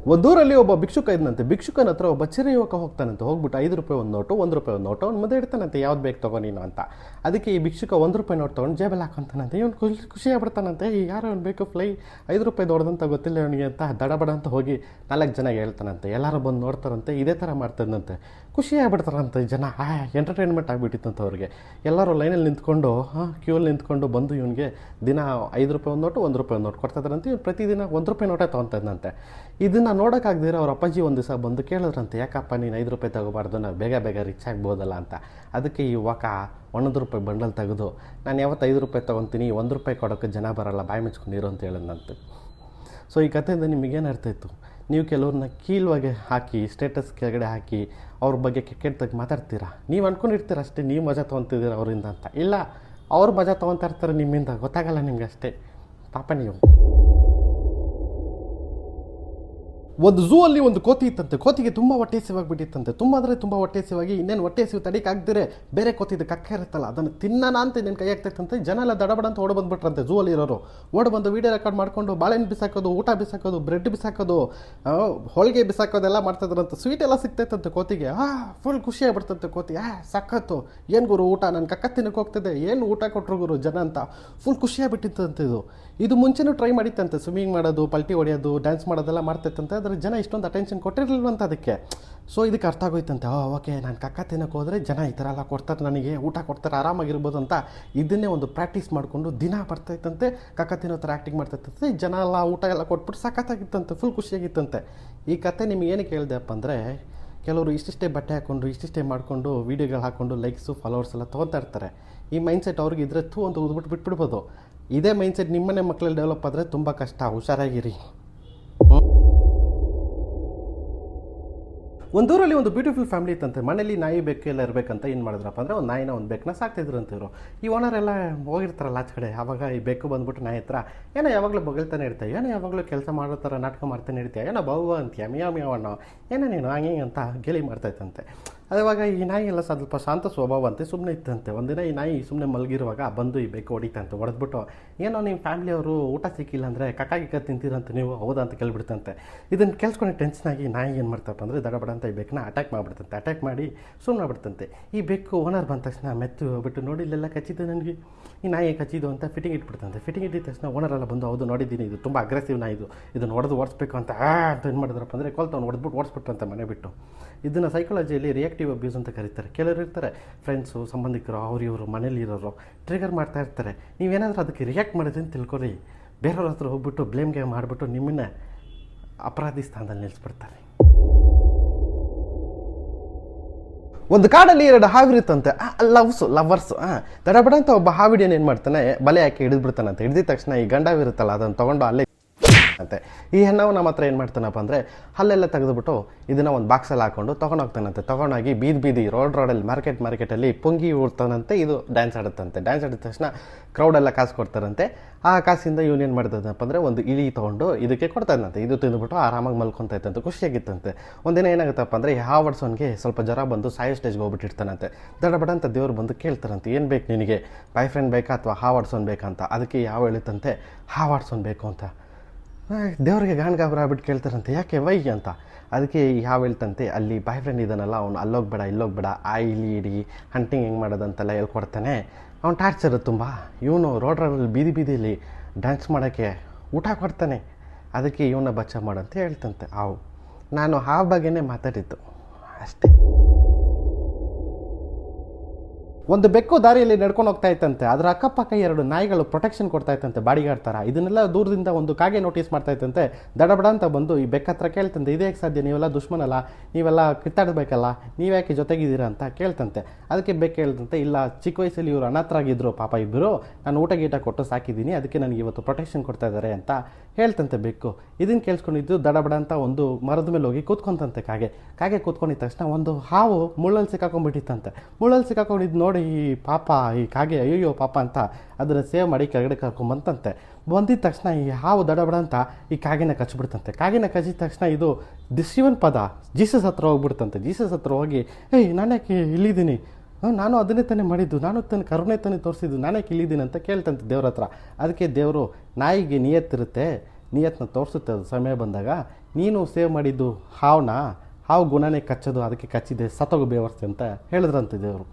ಒಂದೂರಲ್ಲಿ ಒಬ್ಬ ಭಿಕ್ಷುಕ ಇದ್ನಂತೆ. ಭಿಕ್ಷುಕನ ಹತ್ರ ಒಬ್ಬ ಚಿರ ಯುವಕ ಹೋಗ್ತಾನಂತೆ. ಹೋಗ್ಬಿಟ್ಟು 5 ರೂಪಾಯಿ ಒಂದು ನೋಟು, 1 ರೂಪಾಯಿ ಒಂದು ನೋಟು ಅವ್ನು ಮುಂದೆ ಇಡ್ತಾನಂತೆ, ಯಾವ್ದು ಬೇಕು ತಗೋ ನೀನು ಅಂತ. ಅದಕ್ಕೆ ಈ ಭಿಕ್ಷುಕ 1 ರೂಪಾಯಿ ನೋಟ್ ತೊಗೊಂಡು ಜೇಬಲ್ಲಿ ಹಾಕೊಂತಾನಂತೆ. ಇವನು ಖುಷಿ ಆಗ್ಬಿಡ್ತಾನಂತೆ, ಯಾರು ಅವ್ನು ಬೇಕು 5 ರೂಪಾಯಿ ದೊಡ್ಡದಂತ ಗೊತ್ತಿಲ್ಲ ಅವನಿಗೆ ಅಂತ ದಡಬಡ ಅಂತ ಹೋಗಿ 4 ಜನಗೆ ಹೇಳ್ತಾನಂತೆ. ಎಲ್ಲರೂ ಬಂದು ನೋಡ್ತಾರಂತೆ, ಇದೇ ಥರ ಮಾಡ್ತಾನಂತೆ. ಖುಷಿ ಆಗ್ಬಿಡ್ತಾರಂತೆ ಜನ. ಎಂಟರ್ಟೈನ್ಮೆಂಟ್ ಆಗಿಬಿಟ್ಟಿತ್ತಂತೆ ಅವ್ರಿಗೆ. ಎಲ್ಲರೂ ಲೈನಲ್ಲಿ ನಿಂತ್ಕೊಂಡು ಕ್ಯೂಲ್ಲಿ ನಿಂತ್ಕೊಂಡು ಬಂದು ಇವನಿಗೆ ದಿನ 5 ರೂಪಾಯಿ ಒಂದು ನೋಟು, 1 ರೂಪಾಯಿ ಒಂದು ನೋಟ್ ಕೊಡ್ತಾಯಿದ್ರಂತೆ. ಇವ್ನು ಪ್ರತಿದಿನ 1 ರೂಪಾಯಿ ನೋಟೇ ತೊಗೊತಾಯಿದ್ದಂತೆ. ಇದನ್ನು ನೋಡೋಕ್ಕಾಗ್ದಿರ ಅವ್ರ ಅಪ್ಪಾಜಿ ಒಂದು ದಿವಸ ಬಂದು ಕೇಳಿದ್ರಂತೆ, ಯಾಕಪ್ಪ ನೀನು 5 ರೂಪಾಯಿ ತಗೋಬಾರ್ದು, ನಾವು ಬೇಗ ರಿಚ್ ಆಗ್ಬೋದಲ್ಲ ಅಂತ. ಅದಕ್ಕೆ ಈ ಯುವಕ 1 ರೂಪಾಯಿ ಬಂಡಲ್ ತೆಗೆದು, ನಾನು ಯಾವತ್ತು 5 ರೂಪಾಯಿ ತೊಗೊತೀನಿ, 1 ರೂಪಾಯಿ ಕೊಡೋಕ್ಕೆ ಜನ ಬರೋಲ್ಲ, ಬಾಯಿ ಮುಚ್ಕೊಂಡಿರು ಅಂತ ಹೇಳಿದಂತೆ. ಸೊ ಈ ಕಥೆಯಿಂದ ನಿಮಗೇನು ಅರ್ಥ ಇತ್ತು? ನೀವು ಕೆಲವ್ರನ್ನ ಕೀಳುವಾಗೆ ಹಾಕಿ, ಸ್ಟೇಟಸ್ ಕೆಳಗಡೆ ಹಾಕಿ ಅವ್ರ ಬಗ್ಗೆ ಕೆಟ್ಟದಾಗಿ ಮಾತಾಡ್ತೀರಾ. ನೀವು ಅಂದ್ಕೊಂಡಿರ್ತೀರ ಅಷ್ಟೇ ನೀವು ಮಜಾ ತೊಗೊತಿದ್ದೀರ ಅವರಿಂದ ಅಂತ. ಇಲ್ಲ, ಅವ್ರು ಮಜಾ ತೊಗೊತಾ ಇರ್ತಾರೆ ನಿಮ್ಮಿಂದ, ಗೊತ್ತಾಗಲ್ಲ ನಿಮ್ಗೆ ಅಷ್ಟೇ. ಪಾಪ ನೀವು. ಒಂದು ಝೂ ಅಲ್ಲಿ ಒಂದು ಕೋತಿ ಇತ್ತಂತೆ. ಕೋತಿಗೆ ತುಂಬ ಹೊಟ್ಟೆ ಹಸಿವಾಗ್ಬಿಟ್ಟಿತ್ತಂತೆ. ತುಂಬ ಅಂದರೆ ತುಂಬ ಹೊಟ್ಟೆ ಹಸಿವಾಗಿ ಇನ್ನೇನು ಹೊಟ್ಟೆ ಹಸಿವು ತಡಿಕಾಗ್ದಿರೆ ಬೇರೆ ಕೋತಿದು ಕಕ್ಕ ಇರುತ್ತಲ್ಲ ಅದನ್ನು ತಿನ್ನೋಣ ಅಂತ ಇನ್ನೇನು ಕೈ ಆಗ್ತೈತಂತೆ. ಜನ ಎಲ್ಲ ದಡಬಡ ಅಂತ ಓಡ್ ಬಂದುಬಿಟ್ರಂತೆ. ಝೂ ಅಲ್ಲಿ ಇರೋರು ಓಡ್ ವೀಡಿಯೋ ರೆಕಾರ್ಡ್ ಮಾಡ್ಕೊಂಡು ಬಾಳೆಹಣ್ಣು ಬಿಸಾಕೋದು, ಊಟ ಬಿಸಾಕೋದು, ಬ್ರೆಡ್ ಬಿಸಾಕೋದು, ಹೋಳಿಗೆ ಬಿಸಾಕೋದೆಲ್ಲ ಮಾಡ್ತಾಯಿದ್ರಂತೆ. ಸ್ವೀಟ್ ಎಲ್ಲ ಸಿಗ್ತೈತಂತೆ ಕೋತಿಗೆ. ಫುಲ್ ಖುಷಿ ಆಗ್ಬಿಡ್ತಂತೆ ಕೋತಿ. ಸಖತ್ತು, ಏನು ಗುರು ಊಟ, ನನ್ನ ಕಕ್ಕ ತಿನ್ನಕ್ಕೆ ಹೋಗ್ತದೆ, ಏನು ಊಟ ಕೊಟ್ಟರು ಗುರು ಜನ ಅಂತ ಫುಲ್ ಖುಷಿಯಾಗ್ಬಿಟ್ಟಿತ್ತಂತೆ. ಇದು ಮುಂಚೆನೂ ಟ್ರೈ ಮಾಡಿತ್ತಂತೆ. ಸ್ವಿಮ್ಮಿಂಗ್ ಮಾಡೋದು, ಪಲ್ಟಿ ಹೊಡೆಯೋದು, ಡ್ಯಾನ್ಸ್ ಮಾಡೋದೆಲ್ಲ ಮಾಡ್ತೈತಂತೆ. ಆದರೆ ಜನ ಇಷ್ಟೊಂದು ಅಟೆನ್ಷನ್ ಕೊಟ್ಟಿರಲಿಲ್ವಂತ ಅದಕ್ಕೆ. ಸೊ ಇದಕ್ಕೆ ಅರ್ಥ ಆಗೋಯ್ತಂತೆ, ಓಕೆ ನಾನು ಕಕ್ಕ ತಿನ್ನೋಕೆ ಹೋದರೆ ಜನ ಈ ಥರ ಎಲ್ಲ ಕೊಡ್ತಾರೆ, ನನಗೆ ಊಟ ಕೊಡ್ತಾರೆ, ಆರಾಮಾಗಿರ್ಬೋದು ಅಂತ. ಇದನ್ನೇ ಒಂದು ಪ್ರಾಕ್ಟೀಸ್ ಮಾಡಿಕೊಂಡು ದಿನ ಬರ್ತಾಯಿತ್ತಂತೆ, ಕಕ್ಕ ತಿನ್ನೋ ಥರ ಆ್ಯಕ್ಟಿಂಗ್ ಮಾಡ್ತಾಯಿತ್ತಂತೆ. ಜನ ಎಲ್ಲ ಊಟ ಎಲ್ಲ ಕೊಟ್ಬಿಟ್ಟು ಸಖತ್ತಾಗಿತ್ತಂತೆ, ಫುಲ್ ಖುಷಿಯಾಗಿತ್ತಂತೆ. ಈ ಕತೆ ನಿಮಗೆ ಏನಕ್ಕೆ ಹೇಳಿದೆಪ್ಪ ಅಂದರೆ, ಕೆಲವರು ಇಷ್ಟಿಷ್ಟೇ ಬಟ್ಟೆ ಹಾಕ್ಕೊಂಡು ಇಷ್ಟಿಷ್ಟೇ ಮಾಡಿಕೊಂಡು ವೀಡಿಯೋಗಳು ಹಾಕ್ಕೊಂಡು ಲೈಕ್ಸು ಫಾಲೋವರ್ಸ್ ಎಲ್ಲ ತೊಗೊತಾ ಇರ್ತಾರೆ. ಈ ಮೈಂಡ್ಸೆಟ್ ಅವ್ರಿಗೆ ಇದ್ರೆ ಅಂತ ಓದ್ಬಿಟ್ಟು ಬಿಟ್ಬಿಡ್ಬೋದು. ಇದೇ ಮೈಂಡ್ಸೆಟ್ ನಿಮ್ಮನೆ ಮಕ್ಕಳಲ್ಲಿ ಡೆವಲಪ್ ಆದರೆ ತುಂಬ ಕಷ್ಟ. ಹುಷಾರಾಗಿರಿ. ಒಂದೂರಲ್ಲಿ ಒಂದು ಬ್ಯೂಟಿಫುಲ್ ಫ್ಯಾಮಿಲಿ ಇತ್ತಂತೆ. ಮನೇಲಿ ನಾಯಿ ಬೆಕ್ಕು ಎಲ್ಲ ಇರಬೇಕಂತ ಏನು ಮಾಡಿದ್ರಪ್ಪ ಅಂದರೆ, ಒಂದು ನಾಯಿನ ಒಂದು ಬೆಕ್ಕನ್ನ ಸಾಕ್ತಿದ್ರು ಇವರು. ಈ ಓನರೆಲ್ಲ ಹೋಗಿರ್ತಾರಲ್ಲ ಆಚೆ ಕಡೆ. ಆವಾಗ ಈ ಬೆಕ್ಕು ಬಂದ್ಬಿಟ್ಟು ನಾಯಿ ಹತ್ರ, ಏನೋ ಯಾವಾಗಲೂ ಬೊಗಳ್ತಾನೆ ಇರ್ತೀಯ, ಏನೋ ಯಾವಾಗಲೂ ಕೆಲಸ ಮಾಡೋ ಥರ ನಾಟಕ ಮಾಡ್ತಾನೆ ಇರ್ತೀಯ, ಏನೋ ಬಾವು ಅಂತೀಯ, ಮಿಯಾವಣ್ಣೋ ಏನೋ ನೀನು ಹಂಗೆ ಅಂತ ಗೇಲಿ ಮಾಡ್ತಾಯಿತ್ತಂತೆ. ಅವಾಗ ಈ ನಾಯಿ ಎಲ್ಲ ಸ್ವಲ್ಪ ಶಾಂತ ಸ್ವಭಾವ ಅಂತೆ, ಸುಮ್ಮನೆ ಇತ್ತಂತೆ. ಒಂದಿನ ಈ ನಾಯಿ ಸುಮ್ಮನೆ ಮಲಗಿರುವಾಗ ಬಂದು ಈ ಬೆಕ್ಕು ಹೊಡಿತಂತೆ. ಹೊಡೆದ್ಬಿಟ್ಟು, ಏನೋ ನಿಮ್ಮ ಫ್ಯಾಮಿಲಿಯವರು ಊಟ ಸಿಕ್ಕಿಲ್ಲ ಅಂದರೆ ಕಕ್ಕಾಗಿಕ್ಕ ತಿಂತೀರಂತ ನೀವು, ಹೌದಾ ಅಂತ ಕೇಳ್ಬಿಡ್ತಂತೆ. ಇದನ್ನು ಕೇಳಿಸ್ಕೊಂಡು ಟೆನ್ಷನಾಗಿ ನಾಯಿ ಏನು ಮಾಡ್ತಪ್ಪ ಅಂದರೆ, ದಡಬಡ ಅಂತ ಈ ಬೆಕ್ಕನ್ನ ಅಟ್ಯಾಕ್ ಮಾಡಿಬಿಡ್ತಂತೆ. ಅಟ್ಯಾಕ್ ಮಾಡಿ ಸುಮ್ಮನೆ ಬಿಡ್ತಂತೆ. ಈ ಬೆಕ್ಕು ಓನರ್ ಬಂದ ತಕ್ಷಣ ಮೆತ್ತು ಹೋಗ್ಬಿಟ್ಟು, ನೋಡಿ ಇಲ್ಲೆಲ್ಲ ಕಚ್ಚಿದ್ದು ನನಗೆ, ಈ ನಾಯಿ ಕಚ್ಚಿದ್ದು ಅಂತ ಫಿಟ್ಟಿಂಗ್ ಇಟ್ಬಿಡ್ತಂತೆ. ಫಿಟ್ಟಿಂಗ್ ಇಟ್ಟಿದ ತಕ್ಷಣ ಓನರೆಲ್ಲ ಬಂದು, ಹೌದು ನೋಡಿದ್ದೀನಿ, ಇದು ತುಂಬ ಅಗ್ರೆಸಿವ್ ನಾಯಿ, ಇದನ್ನು ಹೊಡೆದು ಓಡಿಸ್ಬೇಕು ಅಂತ ಏನು ಮಾಡಿದ್ರಪ್ಪ ಅಂದರೆ, ಕೊಲ್ತವ್ನು ಹೊಡೆದ್ಬಿಟ್ಟು ಓಡಿಸ್ಬಿಟ್ರಂತೆ ಮನೆ ಬಿಟ್ಟು. ಇದನ್ನು ಸೈಕಾಲಜಿಯಲ್ಲಿ ರಿಯಾಕ್ಟಿವ್ ಅಬ್ಯೂಸ್ ಅಂತ ಕರೀತಾರೆ. ಕೆಲವರು ಇರ್ತಾರೆ ಫ್ರೆಂಡ್ಸು, ಸಂಬಂಧಿಕರು, ಇವರು ಮನೇಲಿ ಇರೋರು ಟ್ರಿಗರ್ ಮಾಡ್ತಾ ಇರ್ತಾರೆ. ನೀವೇನಾದರೂ ಅದಕ್ಕೆ ರಿಯಾಕ್ಟ್ ಮಾಡಿದ್ರೆ ಅಂತ ತಿಳ್ಕೊಳ್ಳಿ, ಬೇರೆಯವ್ರ ಹತ್ರ ಹೋಗ್ಬಿಟ್ಟು ಬ್ಲೇಮ್ ಗೇಮ್ ಮಾಡಿಬಿಟ್ಟು ನಿಮ್ಮನ್ನ ಅಪರಾಧಿ ಸ್ಥಾನದಲ್ಲಿ ನಿಲ್ಲಿಸ್ಬಿಡ್ತಾರೆ. ಒಂದು ಕಾಡಲ್ಲಿ 2 ಹಾವಿರುತ್ತಂತೆ. ಲವರ್ಸು ತಡಬಡ ಅಂತ ಒಬ್ಬ ಹಾವಿಡಿಯನ್ ಏನು ಮಾಡ್ತಾನೆ, ಬಲೆ ಹಾಕಿ ಹಿಡಿದ್ಬಿಡ್ತಾನಂತೆ. ಹಿಡಿದ ತಕ್ಷಣ ಈ ಗಂಡವಿರುತ್ತಲ್ಲ ಅದನ್ನು ತೊಗೊಂಡು ಅಲ್ಲೇ ಅಂತೆ. ಈ ಹೆಣ್ಣವು ನಮ್ಮ ಹತ್ರ ಏನು ಮಾಡ್ತಾನಪ್ಪ ಅಂದರೆ, ಅಲ್ಲೆಲ್ಲ ತೆಗೆದುಬಿಟ್ಟು ಇದನ್ನು ಒಂದು ಬಾಕ್ಸಲ್ಲಿ ಹಾಕ್ಕೊಂಡು ತೊಗೊಂಡೋಗ್ತಾನಂತೆ. ತೊಗೊಂಡೋಗಿ ಬೀದಿ ರೋಡಲ್ಲಿ ಮಾರ್ಕೆಟಲ್ಲಿ ಪೊಂಗಿ ಉಡ್ತಾನಂತೆ. ಇದು ಡ್ಯಾನ್ಸ್ ಆಡುತ್ತಂತೆ. ಡ್ಯಾನ್ಸ್ ಆಡಿದ ತಕ್ಷಣ ಕ್ರೌಡೆಲ್ಲ ಕಾಸು ಕೊಡ್ತಾರಂತೆ. ಆ ಕಾಸಿಂದ ಇವನೇನು ಮಾಡ್ತದಪ್ಪ ಅಂದರೆ, ಒಂದು ಇಲಿ ತೊಗೊಂಡು ಇದಕ್ಕೆ ಕೊಡ್ತಾನಂತೆ. ಇದು ತಿಂದುಬಿಟ್ಟು ಆರಾಮಾಗಿ ಮಲ್ಕೊತಾ ಇತ್ತಂತೆ, ಖುಷಿಯಾಗಿತ್ತಂತೆ. ಒಂದಿನ ಏನಾಗುತ್ತಪ್ಪ ಅಂದರೆ, ಹಾವರ್ಸೋನ್ಗೆ ಸ್ವಲ್ಪ ಜ್ವರ ಬಂದು ಸಾಯೋ ಸ್ಟೇಜ್ಗೆ ಹೋಗ್ಬಿಟ್ಟಿರ್ತಾನಂತೆ. ದಡಬಡ ಅಂತ ದೇವ್ರು ಬಂದು ಕೇಳ್ತಾರಂತೆ, ಏನು ಬೇಕು ನಿನಗೆ, ಬಾಯ್ ಫ್ರೆಂಡ್ ಬೇಕಾ ಅಥವಾ ಹಾವರ್ಸೋನ್ ಬೇಕಂತ. ಅದಕ್ಕೆ ಯಾವ ಹೇಳುತ್ತಂತೆ, ಹಾವರ್ಸೋನ್ ಬೇಕು ಅಂತ. ದೇವ್ರಿಗೆ ಗಾಬರಿ ಆಗ್ಬಿಟ್ಟು ಕೇಳ್ತಾರಂತೆ, ಯಾಕೆ ವೈ ಅಂತ. ಅದಕ್ಕೆ ಯಾವ ಹೇಳ್ತಂತೆ, ಅಲ್ಲಿ ಬಾಯ್ ಫ್ರೆಂಡ್ ಇದ್ದಾನಲ್ಲ ಅವ್ನು ಅಲ್ಲೋಗ್ಬೇಡ ಇಲ್ಲೋಗ್ಬೇಡ, ಇಲಿ ಇಡಿ ಹಂಟಿಂಗ್ ಹೆಂಗೆ ಮಾಡೋದಂತೆಲ್ಲ ಹೇಳ್ಕೊಡ್ತಾನೆ. ಅವ್ನು ಟಾರ್ಚರ್ ತುಂಬ. ಇವನು ರೋಡಲ್ಲಿ ಬೀದಿಯಲ್ಲಿ ಡ್ಯಾನ್ಸ್ ಮಾಡೋಕ್ಕೆ ಊಟ ಕೊಡ್ತಾನೆ. ಅದಕ್ಕೆ ಇವನ್ನ ಬಚ್ಚ ಮಾಡಂತ ಹೇಳ್ತಂತೆ. ನಾನು ಆ ಬಗ್ಗೆನೇ ಮಾತಾಡಿದ್ದು ಅಷ್ಟೇ. ಒಂದು ಬೆಕ್ಕು ದಾರಿಯಲ್ಲಿ ನಡ್ಕೊಂಡು ಹೋಗ್ತಾ ಇತ್ತಂತೆ. ಅದರ ಅಕ್ಕಪಕ್ಕ 2 ನಾಯಿಗಳು ಪ್ರೊಟೆಕ್ಷನ್ ಕೊಡ್ತಾ ಇತ್ತಂತೆ, ಬಾಡಿಗಾರ್ಡ್ ಥರ. ಇದನ್ನೆಲ್ಲ ದೂರದಿಂದ ಒಂದು ಕಾಗೆ ನೋಟಿಸ್ ಮಾಡ್ತಾ ಇತ್ತಂತೆ. ದಡಬಡ ಅಂತ ಬಂದು ಈ ಬೆಕ್ಕ ಹತ್ರ ಕೇಳ್ತಂತೆ, ಇದೇ ಸಾಧ್ಯ, ನೀವೆಲ್ಲ ದುಶ್ಮನಲ್ಲ, ನೀವೆಲ್ಲ ಕಿತ್ತಾಡಬೇಕಲ್ಲ, ನೀವ್ಯಾಕೆ ಜೊತೆಗಿದ್ದೀರಾ ಅಂತ ಕೇಳ್ತಂತೆ. ಅದಕ್ಕೆ ಬೆಕ್ಕ ಹೇಳ್ತಂತೆ, ಇಲ್ಲ ಚಿಕ್ಕ ವಯಸ್ಸಲ್ಲಿ ಇವರು ಅನಾಥರಾಗಿದ್ದರು ಪಾಪ ಇಬ್ಬರು, ನಾನು ಊಟ ಕೊಟ್ಟು ಸಾಕಿದ್ದೀನಿ, ಅದಕ್ಕೆ ನನಗೆ ಇವತ್ತು ಪ್ರೊಟೆಕ್ಷನ್ ಕೊಡ್ತಾ ಇದ್ದಾರೆ ಅಂತ ಹೇಳ್ತಂತೆ ಬೆಕ್ಕು. ಇದನ್ನು ಕೇಳಿಸ್ಕೊಂಡಿದ್ದು ದಡಬಡ ಅಂತ ಒಂದು ಮರದ ಮೇಲೆ ಹೋಗಿ ಕೂತ್ಕೊಂತಂತೆ. ಕಾಗೆ ಕೂತ್ಕೊಂಡಿದ್ದ ತಕ್ಷಣ ಒಂದು ಹಾವು ಮುಳ್ಳಲ್ಲಿ ಸಿಕ್ಕಾಕೊಂಡ್ಬಿಟ್ಟಿತ್ತಂತೆ. ಮುಳ್ಳಲ್ಲಿ ಸಿಕ್ಕಾಕೊಂಡಿದ್ದು ನೋಡಿ ಈ ಕಾಗೆ ಅಯ್ಯೋ ಪಾಪ ಅಂತ ಅದನ್ನು ಸೇವ್ ಮಾಡಿ ಕೆಳಗಡೆ ಕರ್ಕೊಂಬಂತಂತೆ. ಬಂದಿದ್ದ ತಕ್ಷಣ ಈ ಹಾವು ದಡಬಡ ಅಂತ ಈ ಕಾಗೆನ ಕಚ್ಚಿಬಿಡ್ತಂತೆ. ಕಾಗೆನ ಕಚ್ಚಿದ ತಕ್ಷಣ ಇದು ಶಿವನ್ ಪದ ಜೀಸಸ್ ಹತ್ರ ಹೋಗ್ಬಿಡ್ತಂತೆ. ಜೀಸಸ್ ಹತ್ರ ಹೋಗಿ, ನಾನು ಯಾಕೆ ಇಲ್ಲಿದ್ದೀನಿ, ನಾನು ಅದನ್ನೇ ತಾನೇ ಮಾಡಿದ್ದು, ನಾನು ಕರುಣೆ ತಾನೇ ತೋರಿಸಿದ್ದು, ನಾನೇ ಇಲ್ಲಿದ್ದೀನಿ ಅಂತ ಕೇಳ್ತಂತೆ ದೇವ್ರ ಹತ್ರ. ಅದಕ್ಕೆ ದೇವರು, ನಾಯಿಗೆ ನಿಯತ್ತಿರುತ್ತೆ, ನಿಯತ್ನ ತೋರಿಸುತ್ತೆ ಅದು ಸಮಯ ಬಂದಾಗ. ನೀನು ಸೇವ್ ಮಾಡಿದ್ದು ಹಾವು ಗುಣನೇ ಕಚ್ಚೋದು, ಅದಕ್ಕೆ ಕಚ್ಚಿದೆ ಸತ್ತೋಗು ಬೇವರ್ಸಿ ಅಂತ ಹೇಳಿದ್ರಂತೆ ದೇವರು.